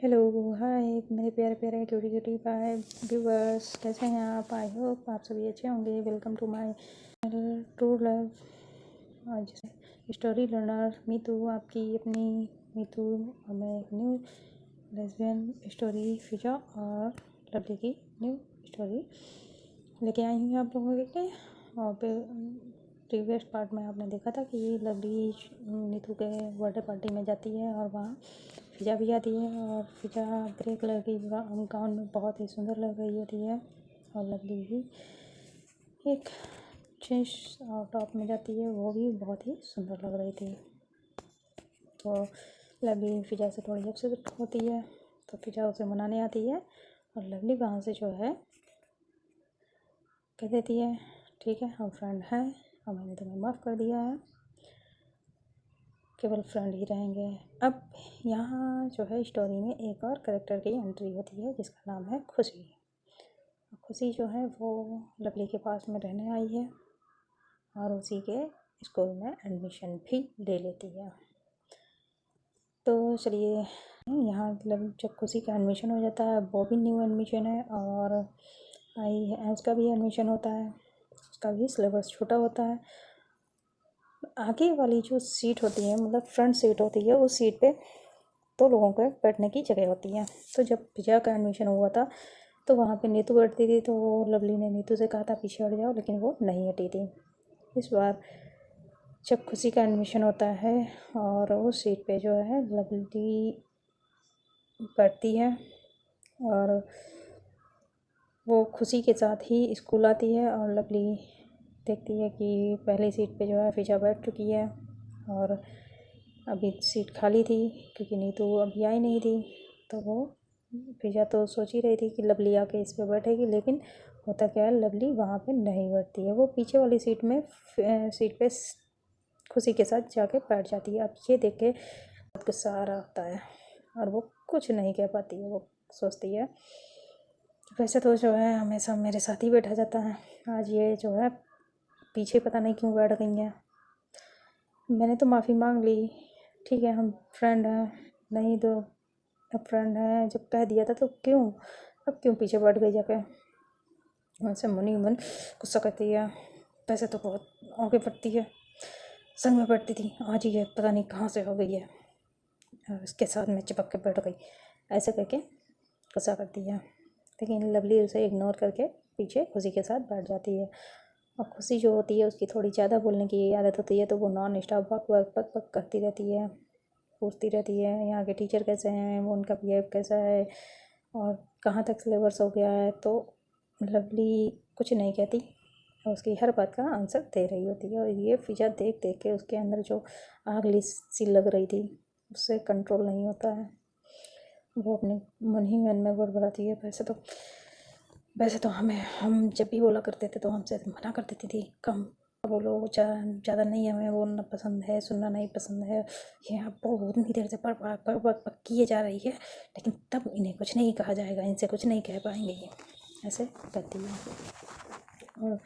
Hello, हाय मेरे प्यारे प्यारे क्यूटी क्यूटी बाय व्यूवर्स, कैसे हैं आप? आई होप आप सभी अच्छे होंगे। Welcome to my channel true love. आज स्टोरी लर्नर मीतू, आपकी अपनी मीतू, और मैं एक न्यू लेस्बियन स्टोरी फिजा और लवली की न्यू स्टोरी लेके आई हूँ आप लोगों के लिए। और प्रीवियस पार्ट में आपने देखा था कि लवली नीतू के बर्थडे पार्टी में जाती है और वहाँ फिजा भी आती है। और फिजा ग्रे कलर की गाउन में बहुत ही सुंदर लग रही होती है और लवली भी एक जींस और टॉप में जाती है, वो भी बहुत ही सुंदर लग रही थी। तो लवली फिजा से थोड़ी अपसेट होती है, तो फिजा उसे मनाने आती है और लवली वहाँ से जो है कह देती है, ठीक है हम फ्रेंड हैं और मैंने तुम्हें माफ़ कर दिया है, केवल फ्रेंड ही रहेंगे। अब यहाँ जो है स्टोरी में एक और करेक्टर की एंट्री होती है जिसका नाम है खुशी। खुशी जो है वो लवली के पास में रहने आई है और उसी के स्कूल में एडमिशन भी ले लेती है। तो चलिए, यहाँ मतलब जब खुशी का एडमिशन हो जाता है, वो भी न्यू एडमिशन है और आई है उसका भी एडमिशन होता है, उसका भी सिलेबस छोटा होता है। आगे वाली जो सीट होती है, मतलब फ्रंट सीट होती है, उस सीट पे दो लोगों के बैठने की जगह होती है। तो जब फिजा का एडमिशन हुआ था तो वहाँ पे नीतू बैठती थी, तो लवली ने नीतू से कहा था पीछे हट जाओ, लेकिन वो नहीं हटी थी। इस बार जब खुशी का एडमिशन होता है और उस सीट पे जो है लवली बैठती है और वो खुशी के साथ ही स्कूल आती है और लवली देखती है कि पहली सीट पे जो है फिजा बैठ चुकी है और अभी सीट खाली थी क्योंकि नीतू अभी आई नहीं थी। तो वो फिजा तो सोच ही रही थी कि लवली आके इस पे बैठेगी, लेकिन होता क्या है, लवली वहाँ पे नहीं बैठती है, वो पीछे वाली सीट पे खुशी के साथ जाके बैठ जाती है। अब ये देख के बहुत गुस्सा आ रहा होता है और वो कुछ नहीं कह पाती है। वो सोचती है वैसे तो जो है हमेशा मेरे साथ ही बैठा जाता है, आज ये जो है पीछे पता नहीं क्यों बैठ गई है। मैंने तो माफ़ी मांग ली, ठीक है हम फ्रेंड हैं, नहीं तो अब फ्रेंड है जब कह दिया था तो अब क्यों पीछे बैठ गई जाके। वैसे मन ही मन गुस्सा करती है, वैसे तो बहुत आगे बढ़ती है, संग में बैठती थी, आज ये पता नहीं कहाँ से हो गई है और इसके साथ में चिपक के बैठ गई, ऐसे करके गुस्सा करती है। लेकिन लवली उसे इग्नोर करके पीछे खुशी के साथ बैठ जाती है। और खुशी जो होती है उसकी थोड़ी ज़्यादा बोलने की आदत होती है, तो वो नॉन स्टॉप बक बक बक बक करती रहती है, पूछती रहती है यहाँ के टीचर कैसे हैं, वो उनका बिहेव कैसा है और कहाँ तक सिलेबस हो गया है। तो लवली कुछ नहीं कहती और उसकी हर बात का आंसर दे रही होती है। और ये फिजा देख देख के उसके अंदर जो आग सी लग रही थी उससे कंट्रोल नहीं होता है, वो अपने मन ही मन में बड़बड़ाती है। वैसे तो हम जब भी बोला करते थे तो हमसे मना कर देती थी, कम बोलो, ज़्यादा नहीं, हमें बोलना पसंद है, सुनना नहीं पसंद है। ये आप बहुत इतनी देर से पढ़ किए जा रही है, लेकिन तब इन्हें कुछ नहीं कहा जाएगा, इनसे कुछ नहीं कह पाएंगे ये, ऐसे कहती है। और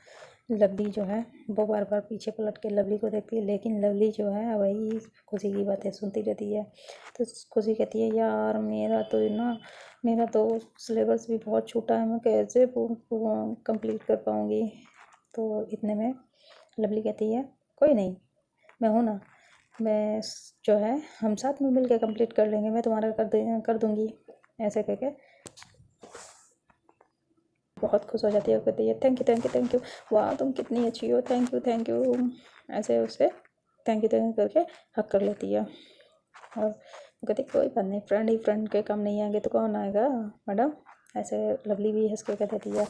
लवली जो है वो बार बार पीछे पलट के लवली को देखती है, लेकिन लवली जो है वही खुशी की बातें सुनती रहती है। तो खुशी कहती है, यार मेरा तो सिलेबस भी बहुत छोटा है, मैं कैसे कंप्लीट कर पाऊँगी। तो इतने में लवली कहती है, कोई नहीं, मैं हूँ ना, मैं जो है हम साथ में मिल के कम्प्लीट कर लेंगे, मैं तुम्हारा कर दूँगी, ऐसे करके बहुत खुश हो जाती है। कहती है thank you thank you thank you, वाह तुम कितनी अच्छी हो, थैंक यू, ऐसे उसे थैंक यू करके हक कर लेती है। और कहती कोई बात नहीं, फ्रेंड ही फ्रेंड के काम नहीं आएंगे तो कौन आएगा मैडम, ऐसे लवली भी हंस के कह देती है।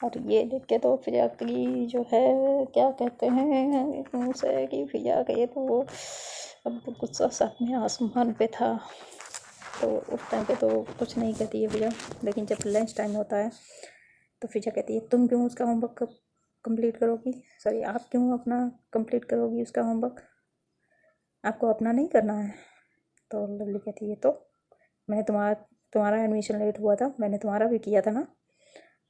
और ये देख के तो फिजा की जो है क्या कहते हैं उसे कि फिजा के तो अब गुस्सा साथ में आसमान पे था। तो उस टाइम पे तो कुछ नहीं कहती है फिजा, लेकिन जब लंच टाइम होता है तो फिजा कहती है तुम क्यों उसका होमवर्क कंप्लीट करोगी, सॉरी आप क्यों अपना कंप्लीट करोगी उसका होमवर्क, आपको अपना नहीं करना है। तो लवली कहती है तो मैंने तुम्हारा एडमिशन लेट हुआ था, मैंने तुम्हारा भी किया था ना,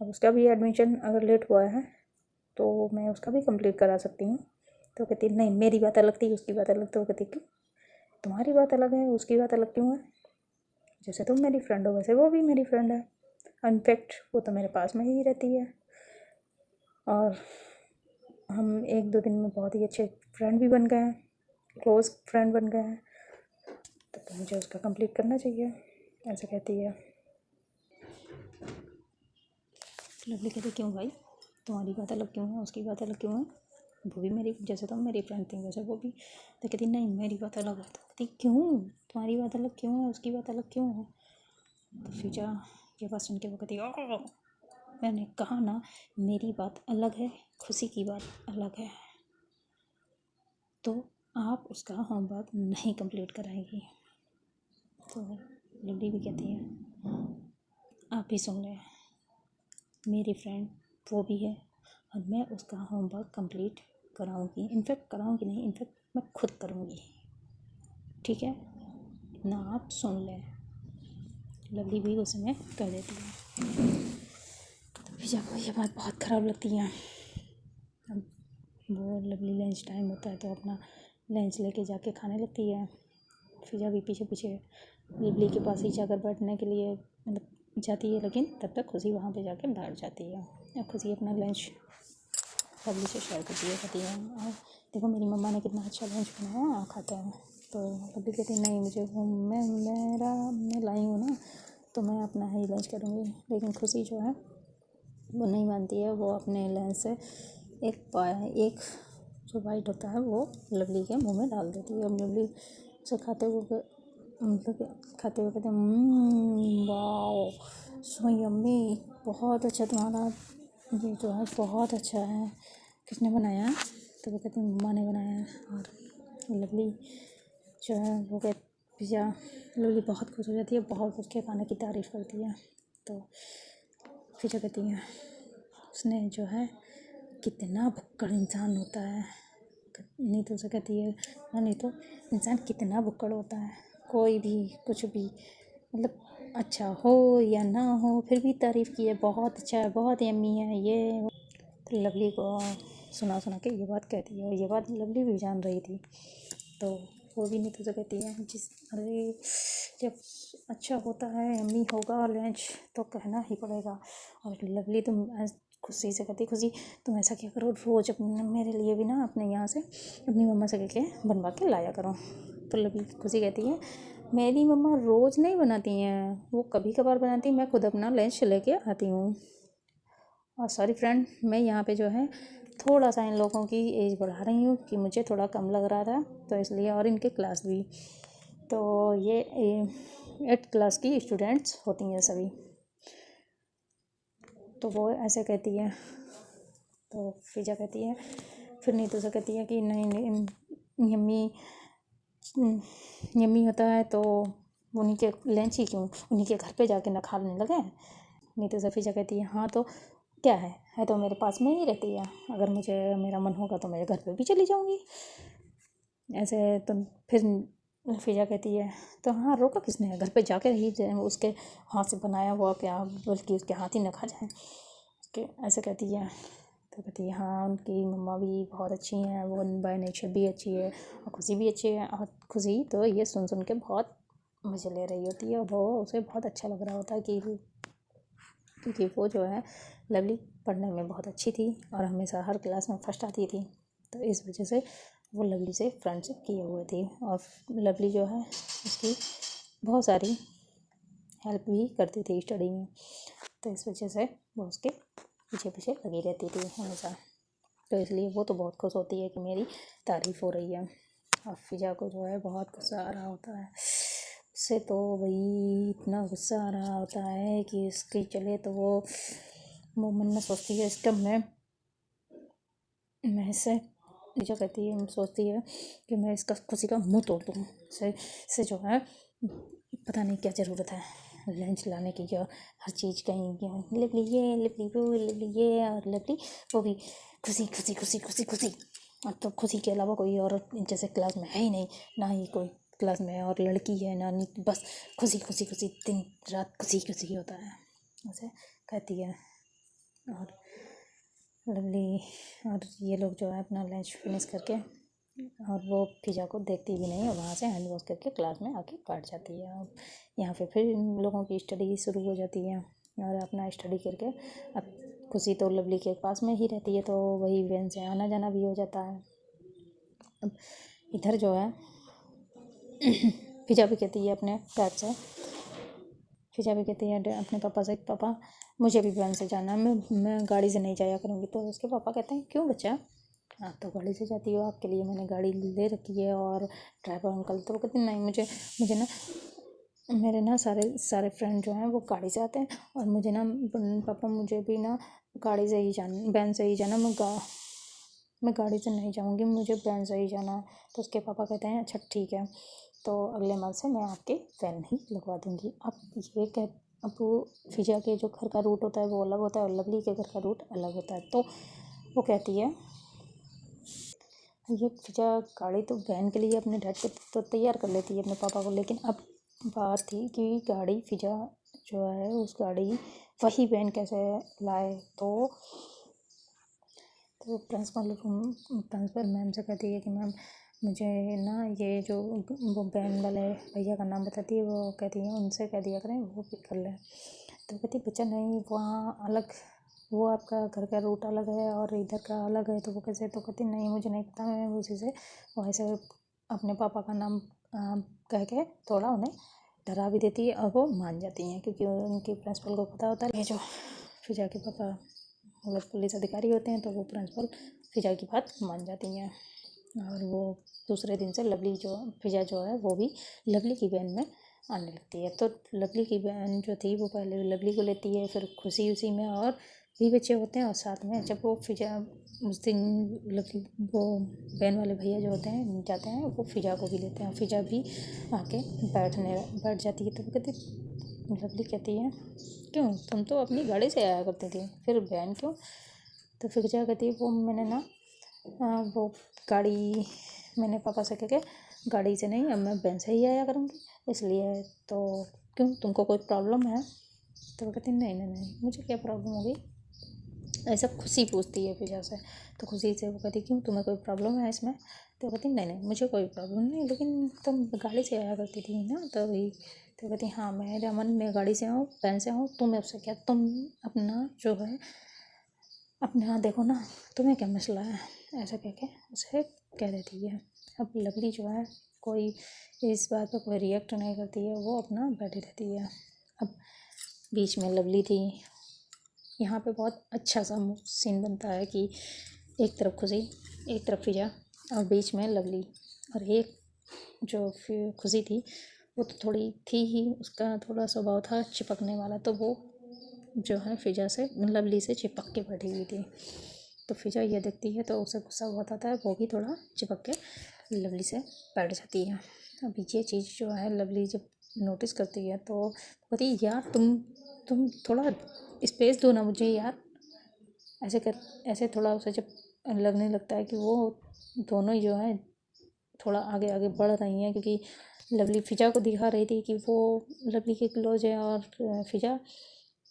अब उसका भी एडमिशन अगर लेट हुआ है तो मैं उसका भी कंप्लीट करा सकती हूँ। तो कहती नहीं, मेरी बात अलग थी, उसकी बात अलग। तो कहती क्यों, तुम्हारी बात अलग है, उसकी बात अलग क्यों है। जैसे तुम मेरी फ्रेंड हो वैसे वो भी मेरी फ्रेंड है। इनफैक्ट वो तो मेरे पास में ही रहती है और हम 1-2 दिन में बहुत ही अच्छे फ्रेंड भी बन गए हैं, क्लोज फ्रेंड बन गए हैं। तो मुझे उसका कंप्लीट करना चाहिए, ऐसा कहती है। लवली कहती क्यों भाई, तुम्हारी बात अलग क्यों है, उसकी बात अलग क्यों है, वो भी मेरी, जैसे तुम मेरी फ्रेंड थी वैसे वो भी। तो कहती नहीं मेरी बात अलग है। तो कहती क्यों, तुम्हारी बात अलग क्यों है, उसकी बात अलग क्यों है। तो फिजा ये बात सुन के वो कहती ओह, मैंने कहा ना मेरी बात अलग है, खुशी की बात अलग है, तो आप उसका होमवर्क नहीं कंप्लीट कराएगी। तो लवली भी कहती है आप भी सुन लें, मेरी फ्रेंड वो भी है और मैं उसका होमवर्क कंप्लीट कराऊंगी, इनफैक्ट कराऊंगी नहीं, इनफैक्ट मैं खुद करूंगी, ठीक है ना, आप सुन लें। लवली भी उसमें कर देती है। तो फिजा को ये बात बहुत ख़राब लगती है। अब वो लवली लंच टाइम होता है तो अपना लंच लेके जाके खाने लगती है। फिजा भी पीछे पीछे लवली के पास ही जाकर बैठने के लिए मतलब जाती है, लेकिन तब तक खुशी वहाँ पे जाके बैठ जाती है। अब खुशी अपना लंच लवली से शेयर करती है, कहती है और देखो मेरी मम्मा ने कितना अच्छा लंच बनाया, खाता है। तो लवली कहती नहीं मुझे मैं लाई हूँ ना, तो मैं अपना ही लंच करूँगी। लेकिन खुशी जो है वो नहीं मानती है, वो अपने लंच से एक जो बाइट होता है वो लवली के मुंह में डाल देती है। अब लवली उसे खाते हुए कहते वाओ सो यम्मी, बहुत अच्छा तुम्हारा ये जो है बहुत अच्छा है, किसने बनाया। तो वो कहती मम्मा ने बनाया है। और लवली जो है वो पिज़्ज़ा, लवली बहुत खुश हो जाती है, बहुत उसके खाने की तारीफ़ करती है। तो फिर कहती है उसने जो है कितना भुक्कड़ इंसान होता है, नहीं तो उसे कहती है नहीं तो इंसान कितना भुक्कड़ होता है, कोई भी कुछ भी मतलब अच्छा हो या ना हो फिर भी तारीफ़ की है, बहुत अच्छा है, बहुत यम्मी है ये। तो लवली को सुना के ये बात कहती है, और ये बात लवली भी जान रही थी। तो वो भी नहीं तो उसे कहती है अरे जब अच्छा होता है यम्मी होगा लंच तो कहना ही पड़ेगा। और लवली तुम खुशी से कहती खुशी तुम ऐसा क्या करो रोज़ अपने मेरे लिए भी ना अपने यहाँ से अपनी मम्मा से कह के बनवा के लाया करो। तो लवली खुशी कहती है मेरी मम्मा रोज़ नहीं बनाती हैं, वो कभी कभार बनाती, मैं खुद अपना लंच लेके आती हूँ। और सॉरी फ्रेंड, मैं यहाँ पे जो है थोड़ा सा इन लोगों की एज बढ़ा रही हूँ कि मुझे थोड़ा कम लग रहा था तो इसलिए, और इनके क्लास भी, तो ये 8th क्लास की स्टूडेंट्स होती हैं सभी। तो वो ऐसे कहती है, तो फिजा कहती है फिर नीतू से कहती है कि नहीं यम्मी होता है तो उन्हीं के लंच ही क्यों उन्हीं के घर पे जाके ना खाने लगे। नीतू से फिजा कहती है हाँ तो क्या है तो मेरे पास में ही रहती है, अगर मुझे मेरा मन होगा तो मेरे घर पे भी चली जाऊँगी ऐसे। तो फिर फिजा कहती है तो हाँ रोका किसने है, घर पे जाकर ही उसके हाथ से बनाया हुआ क्या बल्कि उसके हाथ ही न खा जाए उसके, ऐसे कहती है। तो कहती है हाँ उनकी मम्मा भी बहुत अच्छी हैं, वो बाय नेचर भी अच्छी है और खुशी भी अच्छी है। और खुशी तो ये सुन के बहुत मज़े ले रही होती है और वो उसे बहुत अच्छा लग रहा होता है क्योंकि वो जो है लवली पढ़ने में बहुत अच्छी थी और हमेशा हर क्लास में फर्स्ट आती थी, तो इस वजह से वो लवली से फ्रेंडशिप किए हुए थी। और लवली जो है उसकी बहुत सारी हेल्प भी करती थी स्टडी में, तो इस वजह से वो उसके पीछे पीछे लगी रहती थी हमेशा। तो इसलिए वो तो बहुत खुश होती है कि मेरी तारीफ़ हो रही है। और फिजा को जो है बहुत गुस्सा आ रहा होता है, उससे तो वही इतना गुस्सा आ रहा होता है कि उसकी चले तो वो मन में सोचती है इसका मैं इससे जो कहती है सोचती है कि मैं इसका खुशी का मुंह तोड़ दूँ, इससे जो है पता नहीं क्या ज़रूरत है लंच लाने की, जो हर चीज़ कहीं लवली ये लवली वो लवली ये और लवली वो भी खुशी खुशी खुशी खुशी खुशी। और तो खुशी के अलावा कोई और जैसे क्लास में है ही नहीं, ना ही कोई क्लास में और लड़की है ना, बस खुशी खुशी खुशी दिन रात खुशी खुशी होता है ऐसे कहती है। और लवली और ये लोग जो है अपना लंच फिनिश करके और वो फिजा को देखती भी नहीं है, वहाँ से हैंड वॉश करके क्लास में आके बैठ जाती है। अब यहाँ पे फिर इन लोगों की स्टडी शुरू हो जाती है और अपना स्टडी करके अब खुशी तो लवली के पास में ही रहती है, तो वही वैन से आना जाना भी हो जाता है। अब इधर जो है फिजा भी कहती है अपने डैड से, फिजा भी कहती है अपने पापा से, पापा मुझे भी वैन से जाना है, मैं गाड़ी से नहीं जाया करूँगी। तो उसके पापा कहते हैं क्यों बच्चा, आप तो गाड़ी से जाती हो, आपके लिए मैंने गाड़ी ले रखी है और ड्राइवर अंकल। तो वो कहते नहीं, मुझे ना मेरे ना सारे फ्रेंड जो हैं वो गाड़ी से आते हैं और मुझे ना पापा मुझे भी ना गाड़ी से ही जाना, वैन से ही जाना, मैं गाड़ी से नहीं जाऊँगी, मुझे वैन से ही जाना है। तो उसके पापा कहते हैं अच्छा ठीक है, तो अगले मंथ से मैं आपके वैन ही लगवा दूँगी। अब वो फिजा के जो घर का रूट होता है वो अलग होता है और लवली के घर का रूट अलग होता है। तो वो कहती है ये फिजा गाड़ी तो वैन के लिए अपने डैड को तो तैयार कर लेती है अपने पापा को, लेकिन अब बात थी कि गाड़ी फिजा जो है उस गाड़ी वही वैन कैसे लाए। तो प्रिंसिपल मैम से कहती है कि मैम मुझे ना ये जो वो वैन वाले भैया का नाम बताती है, वो कहती है उनसे कह दिया करें वो पिक कर लें। तो कहती बच्चा नहीं, वहाँ अलग, वो आपका घर का रूट अलग है और इधर का अलग है, तो वो कैसे। तो कहती नहीं मुझे नहीं पता, मैं उसी से वैसे अपने पापा का नाम कह के थोड़ा उन्हें डरा भी देती है और वो मान जाती हैं, क्योंकि उनकी प्रिंसिपल को पता होता है ये जो फिजा के पापा मतलब पुलिस अधिकारी होते हैं, तो वो प्रिंसिपल फिजा की बात मान जाती हैं। और वो दूसरे दिन से फिजा जो है वो भी लवली की वैन में आने लगती है। तो लवली की वैन जो थी वो पहले लवली को लेती है, फिर खुशी उसी में और भी बच्चे होते हैं, और साथ में जब वो फिजा उस दिन वो वैन वाले भैया जो होते हैं जाते हैं, वो फिजा को भी लेते हैं, फिजा भी आके बैठ जाती है। तो वो लवली कहती है क्यों, तुम तो अपनी गाड़ी से आया करती थी, फिर वैन क्यों। तो फिजा कहती है वो मैंने ना वो गाड़ी मैंने पापा से कह के गाड़ी से नहीं, अब मैं वैन से ही आया करूँगी, इसलिए। तो क्यों तुमको कोई प्रॉब्लम है। तो वो कहती नहीं मुझे क्या प्रॉब्लम होगी, ऐसा खुशी पूछती है फिजा से। तो खुशी से वो कहती क्यों तुम्हें कोई प्रॉब्लम है इसमें। तो कहती नहीं मुझे कोई प्रॉब्लम नहीं, लेकिन तुम गाड़ी से आया करती थी ना, तो वही। तो कहती हाँ मैं रमन मैं गाड़ी से आऊँ वैन से आऊँ, तुम्हें उससे क्या, तुम अपना जो है अपने यहाँ देखो ना, तुम्हें क्या मसला है, ऐसा कह के उसे कह देती है। अब लवली जो है कोई इस बात पर कोई रिएक्ट नहीं करती है, वो अपना बैठी रहती है। अब बीच में लवली थी, यहाँ पे बहुत अच्छा सा सीन बनता है कि एक तरफ खुशी एक तरफ फिजा और बीच में लवली, और एक जो फिर खुशी थी वो तो थोड़ी थी ही, उसका थोड़ा स्वभाव था चिपकने वाला, तो वो जो है फिजा से लवली से चिपक के बैठी हुई थी। तो फिजा ये देखती है तो उसे गुस्सा बहुत आता है, वो भी थोड़ा चिपक के लवली से बैठ जाती है। अब ये चीज़ जो है लवली जब नोटिस करती है तो कहती यार तुम थोड़ा स्पेस दो ना मुझे यार, ऐसे थोड़ा उसे जब लगने लगता है कि वो दोनों ही जो है थोड़ा आगे आगे बढ़ रही हैं, क्योंकि लवली फिजा को दिखा रही थी कि वो लवली के क्लोज है और फिजा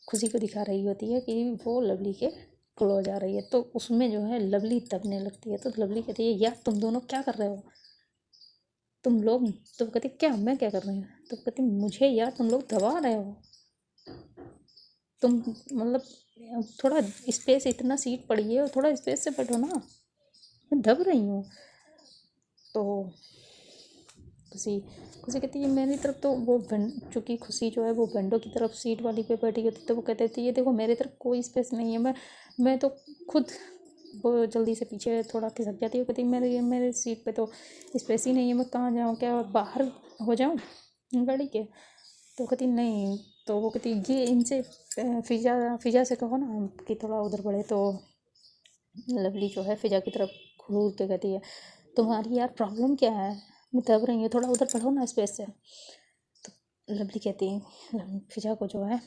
खुशी को दिखा रही होती है कि वो लवली के क्लोज आ रही है। तो उसमें जो है लवली दबने लगती है। तो लवली कहती है यार तुम दोनों क्या कर रहे हो, तुम लोग। तो कहती क्या मैं क्या कर रही हूँ। तो कहती मुझे यार तुम लोग दबा रहे हो, तुम मतलब थोड़ा स्पेस, इतना सीट पड़ी है और थोड़ा स्पेस से बैठो ना, मैं दब रही हूँ। तो खुशी खुशी कहती है मेरी तरफ तो वो चूँकि खुशी जो है वो विंडो की तरफ सीट वाली पे बैठी होती, तो वो कहती थी ये देखो मेरी तरफ कोई स्पेस नहीं है, मैं तो खुद वो जल्दी से पीछे थोड़ा खिसक जाती है। कहती मेरे सीट पे तो स्पेस ही नहीं है, मैं कहाँ जाऊँ, क्या बाहर हो जाऊँ गाड़ी के। तो कहती नहीं। तो वो कहती ये इनसे फिजा से कहो ना कि थोड़ा उधर बढ़े। तो लवली जो है फिजा की तरफ घूर के कहती है तुम्हारी यार प्रॉब्लम क्या है, मैं दब रही हूँ, थोड़ा उधर बढ़ो ना स्पेस से। तो लवली कहती है फिजा को जो है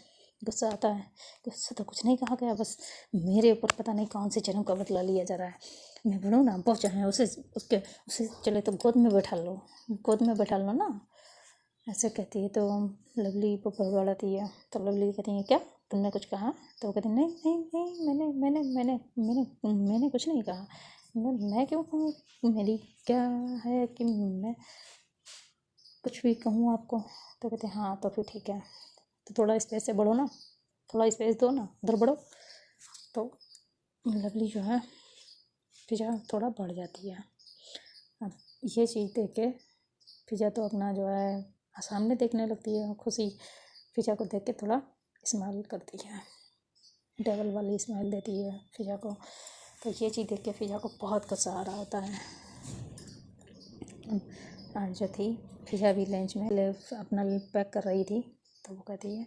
गुस्सा आता है, गुस्सा तो कुछ नहीं कहा गया, बस मेरे ऊपर पता नहीं कौन से जन्म का बदला लिया जा रहा है। मैं बढ़ूँ ना बहुत चाहे उसे चले तो गोद में बैठा लो ना, ऐसे कहती है। तो लवली को बड़बड़ाती है। तो लवली कहती है क्या तुमने कुछ कहा। तो वो कहती नहीं मैंने कुछ नहीं कहा। मैं क्यों कहूँ, मेरी क्या है कि मैं कुछ भी कहूँ आपको? तो कहते हैं हाँ तो फिर ठीक है, तो थोड़ा स्पेस से बढ़ो ना, थोड़ा स्पेस दो ना, उधर बढ़ो। तो लवली जो है फिजा थोड़ा बढ़ जाती है। अब ये चीज़ देख के फिजा तो अपना जो है सामने देखने लगती है, खुशी फिजा को देख के थोड़ा स्माइल करती है, डबल वाली स्माइल देती है फिजा को। तो ये चीज़ देख के फिजा को बहुत गुस्सा आ रहा होता है। आज जो थी फिजा भी लंच में अपना पैक कर रही थी, तो वो कहती है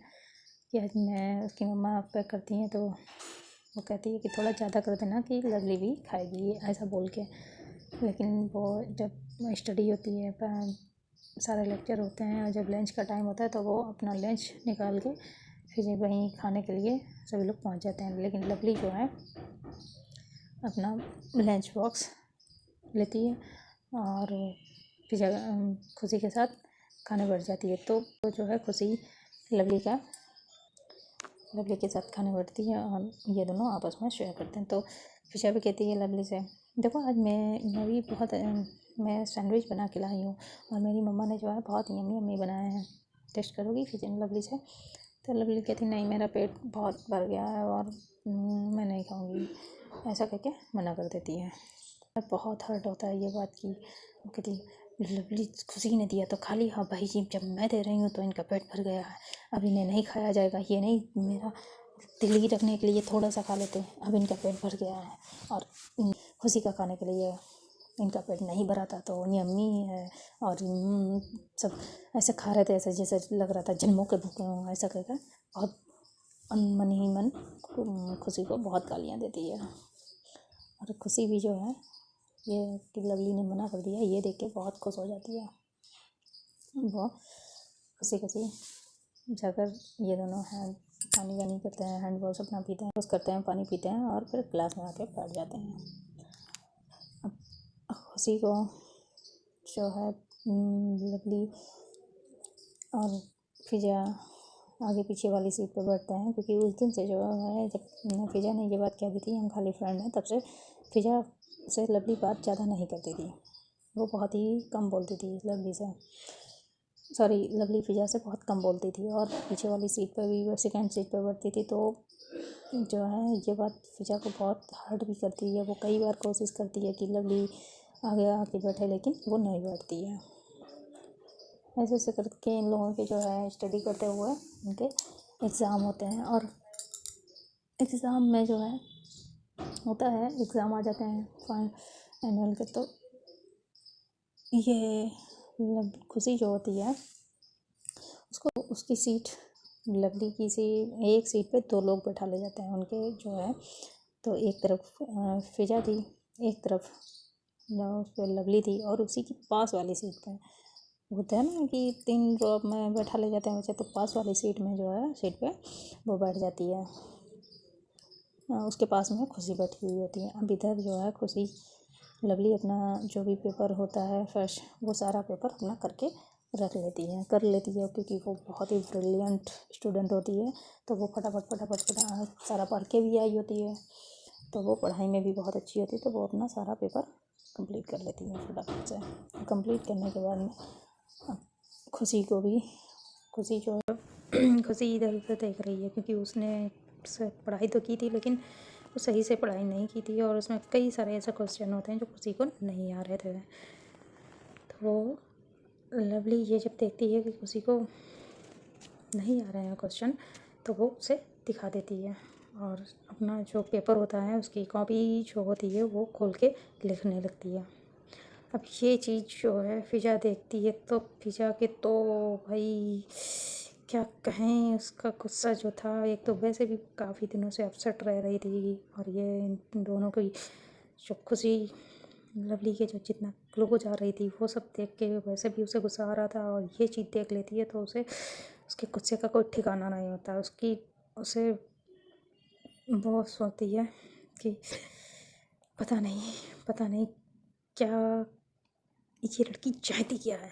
कि आज मैं, उसकी मम्मा पैक करती हैं तो वो कहती है कि थोड़ा ज़्यादा कर देना कि लवली भी खाएगी, ऐसा बोल के। लेकिन वो जब स्टडी होती है, सारे लेक्चर होते हैं और जब लंच का टाइम होता है तो वो अपना लंच निकाल के फिर वहीं खाने के लिए सभी लोग पहुंच जाते हैं। लेकिन लवली जो है अपना लंच बॉक्स लेती है और फिजा खुशी के साथ खाने बैठ जाती है। तो जो है खुशी लवली के साथ खाने बैठती है और ये दोनों आपस में शेयर करते हैं। तो फिजा भी कहती है लवली से, देखो आज मैं भी बहुत मैं सैंडविच बना के लाई हूँ और मेरी मम्मा ने जो है बहुत यम्मी यम्मी बनाए हैं, टेस्ट करोगी? फिजा लवली से। तो लवली कहती नहीं, मेरा पेट बहुत भर गया है और मैं नहीं खाऊंगी, ऐसा करके मना कर देती है। बहुत हर्ट होता है ये बात की। वो कहती लवली खुशी ने दिया तो खा ली, हाँ भाई जी जब मैं दे रही हूँ तो इनका पेट भर गया है, अब इन्हें नहीं खाया जाएगा, ये नहीं, मेरा दिल ही रखने के लिए थोड़ा सा खा लेते हैं, अब इनका पेट भर गया है और खुशी का खाने के लिए इनका पेट नहीं भरा था तो यम्मी है। और सब ऐसे खा रहे थे, ऐसे जैसे लग रहा था जन्मों के भूखे हों, ऐसा कहकर बहुत मन ही मन खुशी को बहुत गालियाँ देती है। और खुशी भी जो है ये कि लवली ने मना कर दिया ये देख के बहुत खुश हो जाती है। वो खुशी जाकर ये दोनों पानी वानी करते हैं, हैंड वॉश अपना पीते हैं, वॉश करते हैं, पानी पीते हैं और फिर क्लास में आके बैठ जाते हैं। अब खुशी को जो है लवली और फिजा आगे पीछे वाली सीट पर बैठते हैं, क्योंकि उस दिन से जो है जब फिजा ने ये बात कह दी थी हम खाली फ्रेंड हैं, तब से फिजा से लवली बात ज़्यादा नहीं करती थी, वो बहुत ही कम बोलती थी लवली से, सॉरी लवली फिजा से बहुत कम बोलती थी। और पीछे वाली सीट पर भी, सेकेंड सीट पर बैठती थी, तो जो है ये बात फिजा को बहुत हर्ट भी करती है। वो कई बार कोशिश करती है कि लवली आगे आके बैठे, लेकिन वो नहीं बैठती है। ऐसे ऐसे करके इन लोगों के जो है स्टडी करते हुए उनके एग्ज़ाम होते हैं, और एग्ज़ाम में जो है होता है, एग्ज़ाम आ जाते हैं एनुअल के, तो ये खुशी जो होती है उसको, उसकी सीट, लवली की एक सीट पे दो लोग बैठा ले जाते हैं उनके जो है, तो एक तरफ फिजा थी, एक तरफ उस पर लवली थी, और उसी की पास वाली सीट पे होता है ना कि 3 रो में बैठा ले जाते हैं बच्चे, तो पास वाली सीट में जो है सीट पे वो बैठ जाती है, उसके पास में खुशी बैठी हुई होती है। अब इधर जो है खुशी लवली अपना जो भी पेपर होता है फर्स्ट, वो सारा पेपर अपना करके कर लेती है, क्योंकि वो बहुत ही ब्रिलियंट स्टूडेंट होती है, तो वो फटाफट सारा पढ़ के भी आई होती है, तो वो पढ़ाई में भी बहुत अच्छी होती है, तो वो अपना सारा पेपर कंप्लीट कर लेती है फटाफट से। कंप्लीट करने के बाद में खुशी को भी, खुशी जो है खुशी इधर उधर देख रही है, क्योंकि उसने पढ़ाई तो की थी लेकिन वो सही से पढ़ाई नहीं की थी, और उसमें कई सारे ऐसे क्वेश्चन होते हैं जो खुशी को नहीं आ रहे थे। तो लवली ये जब देखती है कि खुशी को नहीं आ रहे हैं क्वेश्चन, तो वो उसे दिखा देती है और अपना जो पेपर होता है उसकी कॉपी जो होती है वो खोल के लिखने लगती है। अब ये चीज़ जो है फिजा देखती है, तो फिजा के तो भाई क्या कहें, उसका गुस्सा जो था, एक तो वैसे भी काफ़ी दिनों से अपसेट रह रही थी, और ये इन दोनों की जो खुशी लवली के जो जितना क्लोज आ रही थी वो सब देख के वैसे भी उसे गुस्सा आ रहा था, और ये चीज़ देख लेती है तो उसे उसके गुस्से का कोई ठिकाना नहीं होता। उसे वो सोचती है कि पता नहीं क्या ये लड़की चाहती क्या है,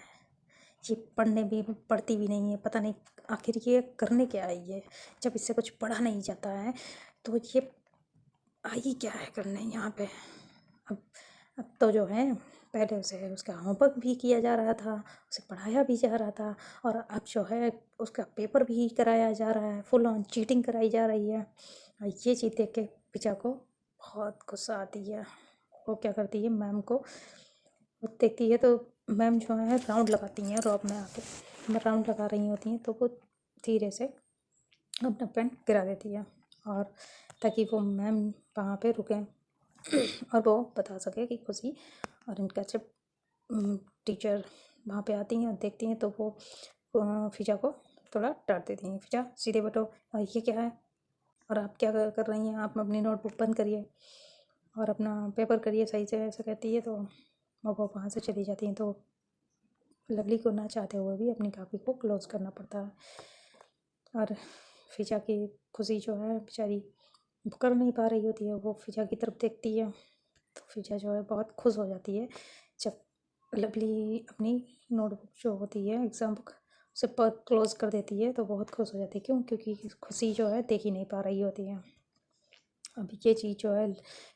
ये पढ़ती भी नहीं है, पता नहीं आखिर ये करने क्या आई है, जब इससे कुछ पढ़ा नहीं जाता है तो ये आई क्या है करने यहाँ पे। अब अब तो जो है पहले उसे उसका होमवर्क भी किया जा रहा था, उसे पढ़ाया भी जा रहा था, और अब जो है उसका पेपर भी कराया जा रहा है, फुल ऑन चीटिंग कराई जा रही है। और ये चीज़ देख के पिचा को बहुत गुस्सा आती है। वो क्या करती है, मैम को वो देखती है तो मैम जो है राउंड लगाती हैं, रॉब में आके राउंड लगा रही होती हैं, तो वो धीरे से अपना पेन गिरा देती है, और ताकि वो मैम वहाँ पे रुकें और वो बता सके कि खुशी और इनका जब टीचर वहाँ पे आती हैं और देखती हैं तो वो फिजा को थोड़ा डांट देती हैं, फिजा सीधे बैठो, और ये क्या है, और आप क्या कर रही हैं, आप अपनी नोटबुक बंद करिए और अपना पेपर करिए सही से, ऐसा कहती है। तो वो वहाँ से चली जाती हैं। तो लवली को ना चाहते हुए भी अपनी कॉपी को क्लोज़ करना पड़ता है, और फिजा की खुशी जो है बेचारी कर नहीं पा रही होती है, वो फिजा की तरफ देखती है। तो फिजा जो है बहुत खुश हो जाती है जब लवली अपनी नोटबुक जो होती है एग्ज़ाम बुक उसे पर क्लोज़ कर देती है, तो बहुत खुश हो जाती है। क्यों? क्योंकि खुशी जो है देख ही नहीं पा रही होती है। अब ये चीज़ जो है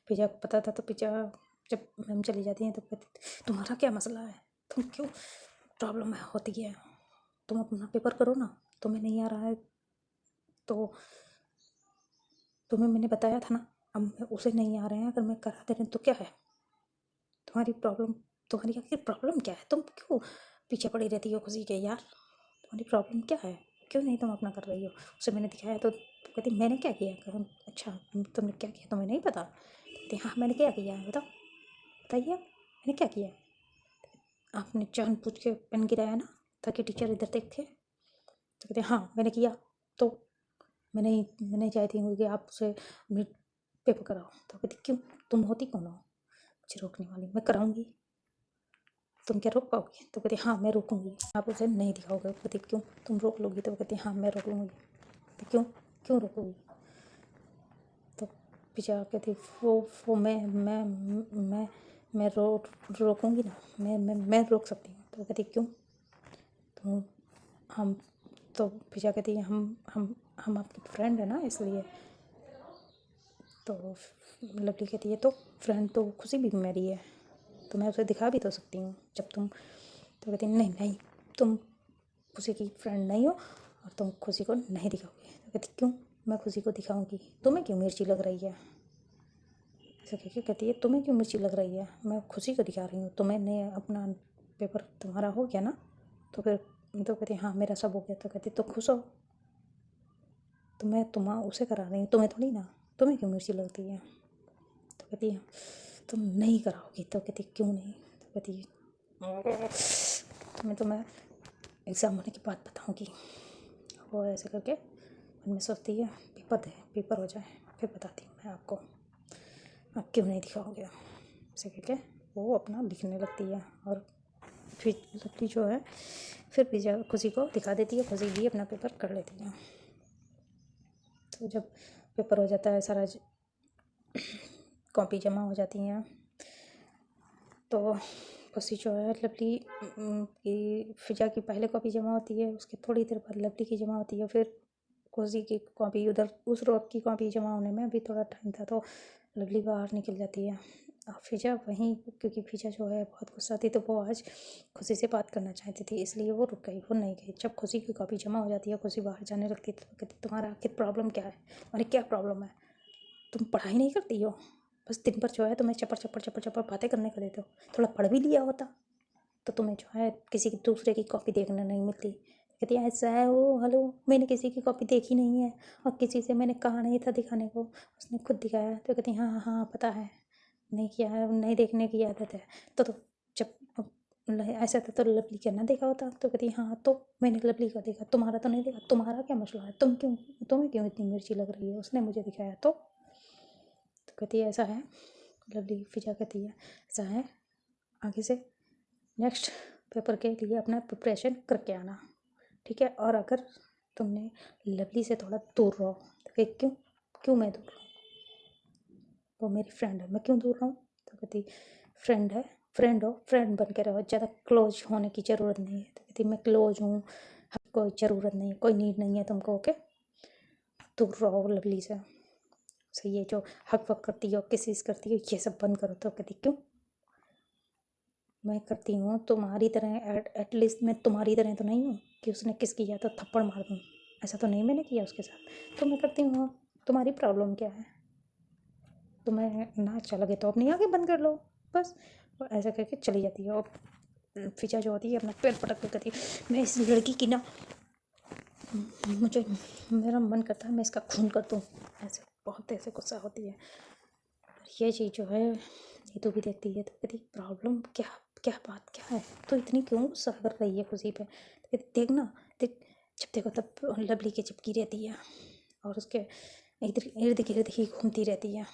पिज़्ज़ा को पता था, तो पिज़्ज़ा जब मैम चली जाती हैं तो कहती तुम्हारा क्या मसला है, तुम क्यों प्रॉब्लम होती है, तुम अपना पेपर करो ना, तुम्हें नहीं आ रहा है तो तुम्हें मैंने बताया था ना, अब उसे नहीं आ रहे हैं, अगर मैं करा दे रही तो क्या है तुम्हारी प्रॉब्लम, तुम्हारी आखिर प्रॉब्लम क्या है, तुम क्यों पीछे पड़ी रहती हो खुशी के यार, तुम्हारी प्रॉब्लम क्या है, क्यों नहीं तुम अपना कर रही हो। उसे मैंने दिखाया तो कहती मैंने क्या किया, कहूँ अच्छा तुमने क्या किया तुम्हें नहीं पता, कहती हाँ मैंने क्या किया है बताओ, बताइए मैंने क्या किया, आपने जानबूझ के पेन गिराया ना ताकि टीचर इधर देखे, तो कहते हाँ मैंने किया, तो मैंने चाहती हूँ कि आप उसे पेपर कराओ। तो कहती क्यों, तुम होती कौन हो मुझे रोकने वाली, मैं कराऊंगी, तुम क्या रोक पाओगी, तो कहती हाँ मैं रोकूंगी, आप उसे नहीं दिखाओगे, कहती क्यों तुम रोक लोगी, तो कहती हाँ मैं रोक लूँगी, तो क्यों क्यों रोकोगी, तो पिछा कहती वो मैं रोकूंगी ना, मैं रोक सकती हूँ, तो कहती क्यों, तो हम तो पिछा कहती है हम आपकी फ्रेंड है ना इसलिए, तो लवली कहती है तो फ्रेंड तो खुशी भी मेरी है, तो मैं उसे दिखा भी तो सकती हूँ जब तुम, तो कहती नहीं नहीं तुम खुशी की फ्रेंड नहीं हो और तुम खुशी को नहीं दिखाओगे, तो कहती क्यों मैं खुशी को दिखाऊंगी, तुम्हें क्यों मिर्ची लग रही है, ऐसा कह के कहती है तुम्हें क्यों मिर्ची लग रही है, मैं खुशी को दिखा रही हूँ, तुम्हें नहीं अपना पेपर तुम्हारा हो गया ना, तो फिर तो कहती हाँ मेरा सब हो गया, तो कहती तो खुश हो, तो मैं उसे करा रही हूँ तुम्हें थोड़ी ना, तुम्हें क्यों मिर्ची लगती है, तो कहती है तुम नहीं कराओगी, तो कहती क्यों नहीं, तो कहती तुम्हें तो मैं एग्ज़ाम होने के बाद बताऊँगी। वो ऐसे करके मन में सोचती है पेपर हो जाए फिर बताती हूँ मैं आपको, आप क्यों नहीं दिखाओगे, ऐसे करके वो अपना लिखने लगती है, और फिर लवली जो है फिर भी खुशी को दिखा देती है, खुशी भी अपना पेपर कर लेती है। तो जब पेपर हो जाता है सारा कॉपी जमा हो जाती हैं, तो खुशी जो है लवली की फिजा की पहले कॉपी जमा होती है, उसके थोड़ी देर बाद लवली की जमा होती है, फिर खुशी की कॉपी उधर उस रोब की कॉपी जमा होने में अभी थोड़ा टाइम था, तो लवली बाहर निकल जाती है, और फिजा वहीं, क्योंकि फिजा जो है बहुत गुस्सा थी, तो वो आज खुशी से बात करना चाहती थी, इसलिए वो रुक गई, वो नहीं गई। जब खुशी की कॉपी जमा हो जाती है, खुशी बाहर जाने लगती है, तो कहती तुम्हारा आखिर प्रॉब्लम क्या है, तुम्हारी क्या प्रॉब्लम है, तुम पढ़ाई नहीं करती हो, बस दिन भर जो है तुम्हें चपर चपर चपर चपर बातें करने को देते हो, थोड़ा पढ़ भी लिया होता तो तुम्हें जो है किसी की दूसरे की कॉपी देखने नहीं मिलती। कहती है ऐसा है, वो हेलो मैंने किसी की कॉपी देखी नहीं है, और किसी से मैंने कहा नहीं था दिखाने को, उसने खुद दिखाया, तो कहती हाँ हाँ हाँ पता है नहीं किया है, नहीं देखने की आदत है, तो जब ऐसा था तो लवली का ना देखा होता, तो कहती हाँ तो मैंने लवली का देखा, तुम्हारा तो नहीं देखा, तुम्हारा क्या मसला है, तुम्हें क्यों इतनी मिर्ची लग रही है, उसने मुझे दिखाया तो कहती है ऐसा है, लवली फिजा कहती है ऐसा है, आगे से नेक्स्ट पेपर के लिए अपना प्रिपरेशन करके आना, ठीक है, और अगर तुमने लवली से थोड़ा दूर रहो, तो कहती क्यों क्यों मैं दूर रहूँ, वो मेरी फ्रेंड है मैं क्यों दूर रहूँ, तो कहती फ्रेंड है, फ्रेंड हो, फ्रेंड बन के रहो, ज़्यादा क्लोज होने की ज़रूरत नहीं है, तो कहती मैं क्लोज हूँ, कोई ज़रूरत नहीं है, कोई नीड नहीं है तुमको, ओके दूर रहो लवली से ये जो हक वक करती हो किसिस करती हो ये सब बंद करो, तो कहती क्यों मैं करती हूँ तुम्हारी तरह, एटलीस्ट मैं तुम्हारी तरह तो नहीं हूँ कि उसने किस किया तो थप्पड़ मार दूँ, ऐसा तो नहीं मैंने किया उसके साथ। तो मैं करती हूँ, तुम्हारी प्रॉब्लम क्या है? तुम्हें ना अच्छा लगे तो अपनी आँखें बंद कर लो बस। और ऐसा करके चली जाती है। और फिजा जो होती है अपना पैर पटक कर कहती है, मैं इस लड़की की ना, मुझे, मेरा मन करता है मैं इसका खून कर दूँ। ऐसे बहुत ऐसे गुस्सा होती है। ये चीज़ जो है नीतू भी देखती है तो कहती प्रॉब्लम क्या, क्या बात क्या है, तो इतनी क्यों गुस्सा कर रही है खुशी पे? तो कहती देख ना, देख, जब देखो तब लवली के चिपकी रहती है और उसके इधर इर्द गिर्द ही घूमती रहती है।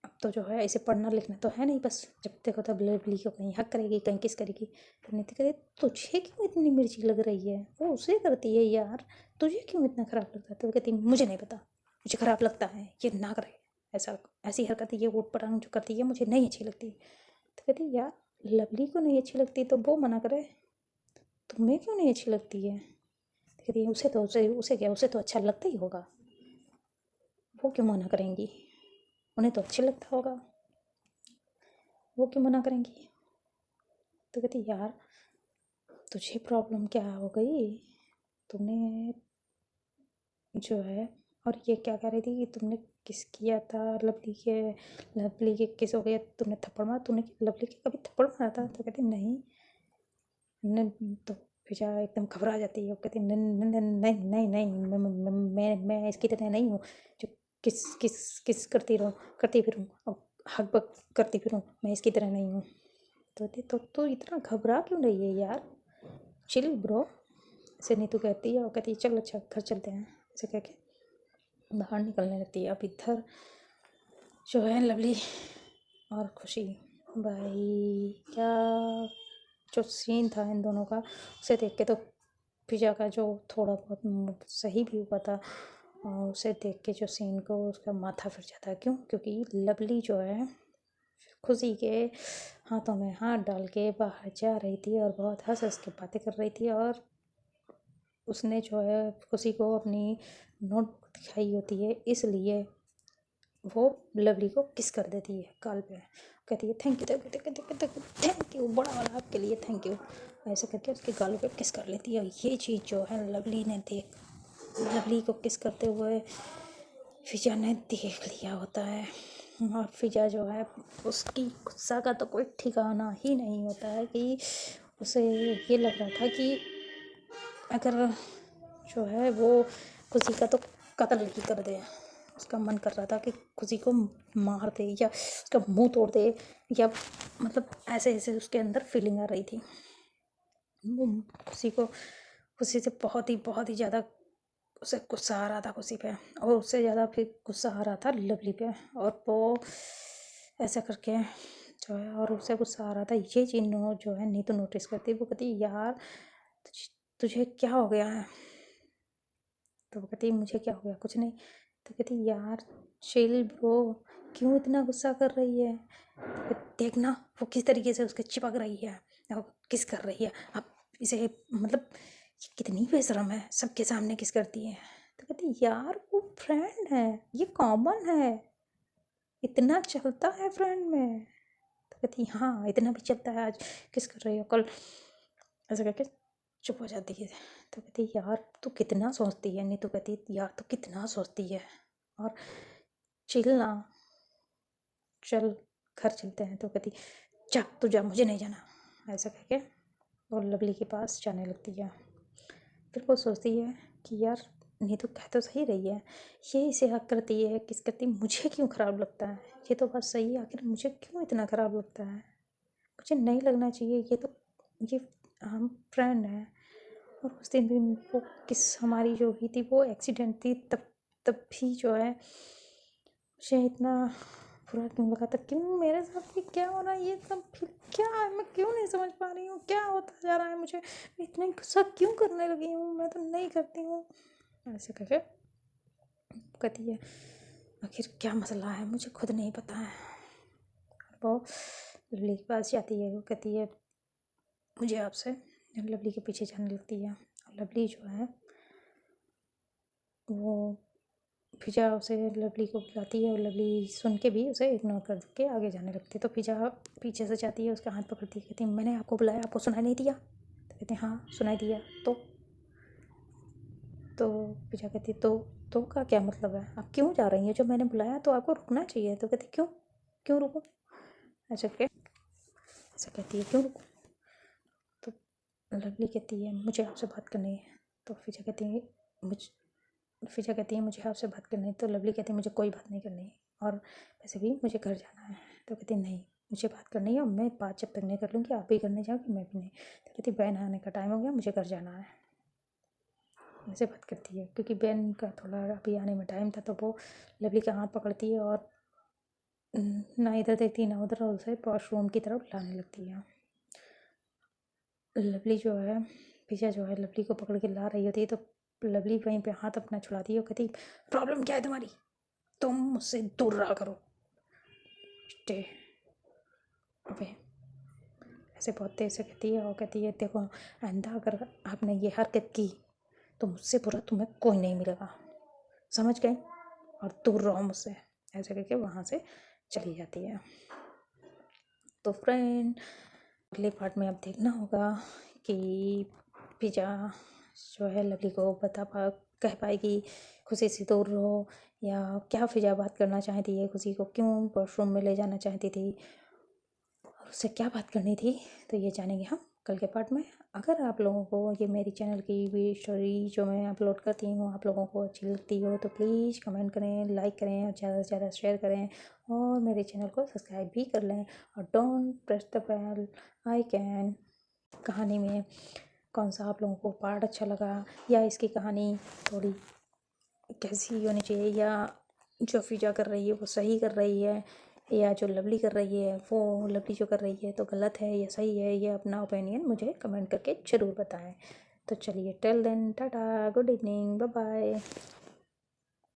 अब तो जो है इसे पढ़ना लिखना तो है नहीं, बस जब देखो तब लवली को कहीं हक करेगी कहीं किस करेगी। तो नीति कहती तुझे क्यों इतनी मिर्ची लग रही है, वो उसे करती है यार, तुझे क्यों इतना ख़राब लगता है? तो कहती मुझे नहीं पता, मुझे ख़राब लगता है, ये ना करे, ऐसा ऐसी हरकतें ये ऊट पटांग जो करती है मुझे नहीं अच्छी लगती। तो कहती यार लवली को नहीं अच्छी लगती तो वो मना करे, तुम्हें क्यों नहीं अच्छी लगती है? तो कहती है उसे तो उसे क्या, उसे तो अच्छा लगता ही होगा, वो क्यों मना करेंगी, उन्हें तो अच्छा लगता होगा, वो क्यों मना करेंगी? तो कहती यार तुझे प्रॉब्लम क्या हो गई, तुमने जो है, और ये क्या कह रही थी कि तुमने किस किया था लवली के किस हो गया, तुमने थप्पड़ मारा, तूने लवली के कभी थप्पड़ मारा था? तो कहती नहीं। तो फिजा एकदम घबरा जाती है, वो कहती नहीं नहीं नहीं नहीं नहीं, मैं इसकी तरह नहीं हूँ जो किस किस किस करती फिरूँ और हक बक करती फिरूँ, मैं इसकी तरह नहीं हूँ। तो तू इतना घबरा क्यों रही है यार, चिल ब्रो, ऐसे नीतू कहती है। और कहती है चल अच्छा घर चलते हैं, ऐसे कह के बाहर निकलने लगती है। अब इधर जो है लवली और खुशी, भाई क्या जो सीन था इन दोनों का, उसे देख के तो फिजा का जो थोड़ा बहुत मूड सही भी हुआ था, और उसे देख के जो सीन को उसका माथा फिर जाता है। क्यों? क्योंकि लवली जो है खुशी के हाथों में हाथ डाल के बाहर जा रही थी और बहुत हंस हंस के बातें कर रही थी, और उसने जो है खुशी को अपनी नोटबुक दिखाई होती है, इसलिए वो लवली को किस कर देती है गाल पे, कहती है thank you thank you thank you thank you बड़ा वाला आपके लिए थैंक यू, ऐसे करके उसके गालों पे किस कर लेती है। ये चीज़ जो है लवली ने लवली को किस करते हुए फिजा ने देख लिया होता है। और फिजा जो है उसकी गुस्सा का तो कोई ठिकाना ही नहीं होता है कि उसे ये लग रहा था कि अगर जो है वो खुशी का तो कत्ल ही कर दे। उसका मन कर रहा था कि खुशी को मार दे या उसका मुंह तोड़ दे, या मतलब ऐसे ऐसे उसके अंदर फीलिंग आ रही थी। वो खुशी से बहुत ही ज़्यादा उसे गुस्सा आ रहा था खुशी पे, और उससे ज़्यादा फिर गुस्सा आ रहा था लवली पे। और वो ऐसा करके जो है, और उसे गुस्सा आ रहा था, ये चीज़ जो है नीतू नोटिस करती, वो कहती यार तुझे क्या हो गया है? तो वो कहती मुझे क्या हो गया, कुछ नहीं। तो कहती यार चिल ब्रो, क्यों इतना गुस्सा कर रही है? तो देखना वो किस तरीके से उसके चिपक रही है और किस कर रही है। अब इसे मतलब ये कितनी बेशरम है, सबके सामने किस करती है। तो कहती यार वो फ्रेंड है, ये कॉमन है, इतना चलता है फ्रेंड में। तो कहती हाँ इतना भी चलता है, आज किस कर रही हो, कल, ऐसा करके चुप हो जाती है। तो कहती यार तू कितना सोचती है, नहीं तो कहती यार तू कितना सोचती है, और चिल ना, चल घर चलते हैं। तो कहती जा तू जा, मुझे नहीं जाना, ऐसा कह के और लवली के पास जाने लगती है। फिर वो सोचती है कि यार नीतू कह तो सही रही है, ये इसे हक करती है किस करती, मुझे क्यों ख़राब लगता है, ये तो बात सही है, आखिर मुझे क्यों इतना ख़राब लगता है, मुझे नहीं लगना चाहिए, ये हम फ्रेंड हैं। और उस दिन भी वो किस हमारी जो हुई थी वो एक्सीडेंट थी, तब तब भी जो है मुझे इतना बुरा क्यों लगा था, क्यों मेरे साथ भी क्या हो रहा है, ये सब फिर क्या है, मैं क्यों नहीं समझ पा रही हूँ, क्या होता जा रहा है, मुझे इतना गुस्सा क्यों करने लगी हूँ, मैं तो नहीं करती हूँ, ऐसे करके कहती है। आखिर क्या मसला है मुझे खुद नहीं पता है। वो लवली के पास जाती है, वो कहती है मुझे आपसे, लवली के पीछे जाने लगती है। लवली जो है वो फिजा उसे लवली को बुलाती है और लवली सुन के भी उसे इग्नोर कर के आगे जाने लगती है। तो फिजा पीछे से जाती है, उसका हाथ पकड़ती है, कहती है मैंने आपको बुलाया, आपको सुनाई नहीं दिया? तो कहते हैं हाँ सुनाई दिया। तो फिजा कहती है तो का क्या मतलब है, आप क्यों जा रही हैं? जब मैंने बुलाया तो आपको रुकना चाहिए। तो कहती क्यों क्यों रुको, ऐसा कहती है क्यों रुको? तो लवली कहती है मुझे आपसे बात करनी है। तो फिजा कहती है मुझे आपसे बात करनी है। तो लवली कहती है मुझे कोई बात नहीं करनी है, और वैसे भी मुझे घर जाना है। तो कहती है नहीं मुझे बात करनी है, और मैं बात जब तक नहीं कर लूँगी आप भी करने जाओगी मैं भी नहीं। तो कहती बहन आने का टाइम हो गया, मुझे घर जाना है, ऐसे बात करती है। क्योंकि बहन का थोड़ा अभी आने में टाइम था, तो वो लवली का हाथ पकड़ती है और ना इधर देखती ना उधर, और उसे वॉशरूम की तरफ लाने लगती है। लवली जो है फिजा जो है लवली को पकड़ के ला रही होती है। तो लवली वहीं पे हाथ अपना छुड़ाती है और कहती प्रॉब्लम क्या है तुम्हारी, तुम मुझसे दूर रहा करो, स्टे अबे, ऐसे बहुत तेज से कहती है। और कहती है देखो आइंदा अगर आपने ये हरकत की तो मुझसे बुरा तुम्हें कोई नहीं मिलेगा, समझ गए, और दूर रहो मुझसे, ऐसे करके वहाँ से चली जाती है। तो फ्रेंड अगले पार्ट में अब देखना होगा कि फिजा जो है लवली को कह पाएगी खुशी से दूर रहो, या क्या फिजा बात करना चाहती है, खुशी को क्यों वॉशरूम में ले जाना चाहती थी, और उससे क्या बात करनी थी। तो ये जानेंगे हम कल के पार्ट में। अगर आप लोगों को ये मेरी चैनल की भी स्टोरी जो मैं अपलोड करती हूँ आप लोगों को अच्छी लगती हो तो प्लीज़ कमेंट करें, लाइक करें और ज़्यादा से ज़्यादा शेयर करें, और मेरे चैनल को सब्सक्राइब भी कर लें। और don't press the bell icon. कहानी में कौन सा आप लोगों को पार्ट अच्छा लगा, या इसकी कहानी थोड़ी कैसी होनी चाहिए, या जो फिजा कर रही है वो सही कर रही है, या जो लवली कर रही है वो लवली जो कर रही है तो गलत है या सही है, ये अपना ओपिनियन मुझे कमेंट करके ज़रूर बताएं। तो चलिए till then tata, good evening, bye bye.